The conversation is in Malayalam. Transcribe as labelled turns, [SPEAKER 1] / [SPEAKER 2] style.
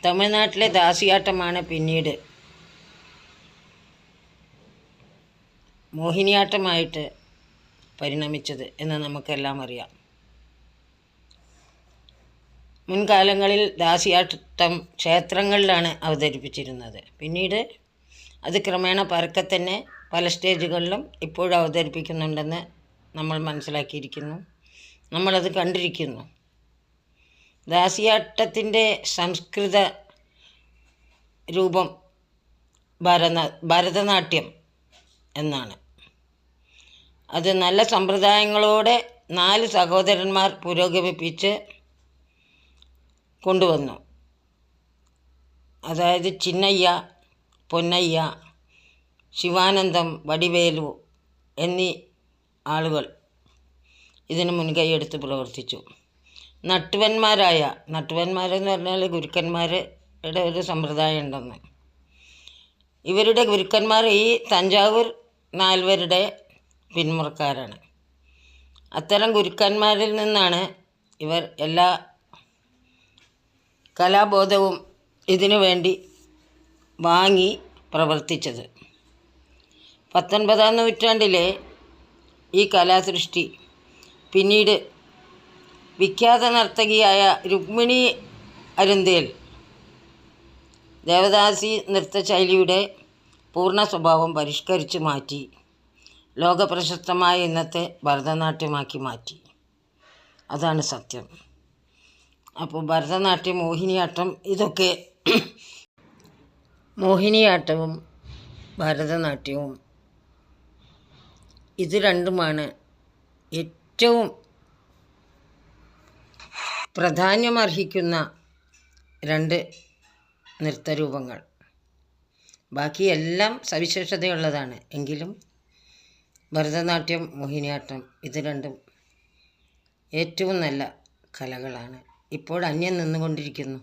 [SPEAKER 1] തമിഴ്നാട്ടിലെ ദാസിയാട്ടമാണ് പിന്നീട് മോഹിനിയാട്ടമായിട്ട് പരിണമിച്ചത് എന്ന് നമുക്കെല്ലാം അറിയാം. മുൻകാലങ്ങളിൽ ദാസിയാട്ടം ക്ഷേത്രങ്ങളിലാണ് അവതരിപ്പിച്ചിരുന്നത്. പിന്നീട് അത് ക്രമേണ പരക്കെ തന്നെ പല സ്റ്റേജുകളിലും ഇപ്പോഴും അവതരിപ്പിക്കുന്നുണ്ടെന്ന് നമ്മൾ മനസ്സിലാക്കിയിരിക്കുന്നു, നമ്മളത് കണ്ടിരിക്കുന്നു. ദാസിയാട്ടത്തിൻ്റെ സംസ്കൃത രൂപം ഭരതനാട്യം എന്നാണ്. അത് നല്ല സമ്പ്രദായങ്ങളോടെ 4 സഹോദരന്മാർ പുരോഗമിപ്പിച്ച് കൊണ്ടുവന്നു. അതായത് ചിന്നയ്യ, പൊന്നയ്യ, ശിവാനന്ദം, വടിവേലു എന്നീ ആളുകൾ ഇതിന് മുൻകൈയെടുത്ത് പ്രവർത്തിച്ചു. നട്ടുവന്മാരെന്ന് പറഞ്ഞാൽ ഗുരുക്കന്മാരുടെ ഒരു സമ്പ്രദായം ഉണ്ടെന്ന്. ഇവരുടെ ഗുരുക്കന്മാർ ഈ തഞ്ചാവൂർ നാൽവരുടെ പിന്മുറക്കാരാണ്. അത്തരം ഗുരുക്കന്മാരിൽ നിന്നാണ് ഇവർ എല്ലാ കലാബോധവും ഇതിനു വേണ്ടി വാങ്ങി പ്രവർത്തിച്ചത്. 19-ാം നൂറ്റാണ്ടിലെ ഈ കലാസൃഷ്ടി പിന്നീട് വിഖ്യാത നർത്തകിയായ രുക്മിണി അരുന്തേൽ ദേവദാസി നൃത്തശൈലിയുടെ പൂർണ്ണ സ്വഭാവം പരിഷ്കരിച്ച് മാറ്റി ലോകപ്രശസ്തമായ ഇന്നത്തെ ഭരതനാട്യമാക്കി മാറ്റി. അതാണ് സത്യം. അപ്പോൾ ഭരതനാട്യം, മോഹിനിയാട്ടം, ഇതൊക്കെ മോഹിനിയാട്ടവും ഭരതനാട്യവും ഇത് രണ്ടുമാണ് ഏറ്റവും പ്രാധാന്യമർഹിക്കുന്ന 2 നൃത്തരൂപങ്ങൾ. ബാക്കിയെല്ലാം സവിശേഷതയുള്ളതാണ്. എങ്കിലും ഭരതനാട്യം, മോഹിനിയാട്ടം ഇത് രണ്ടും ഏറ്റവും നല്ല കലകളാണ്. ഇപ്പോൾ അന്യം നിന്നുകൊണ്ടിരിക്കുന്നു.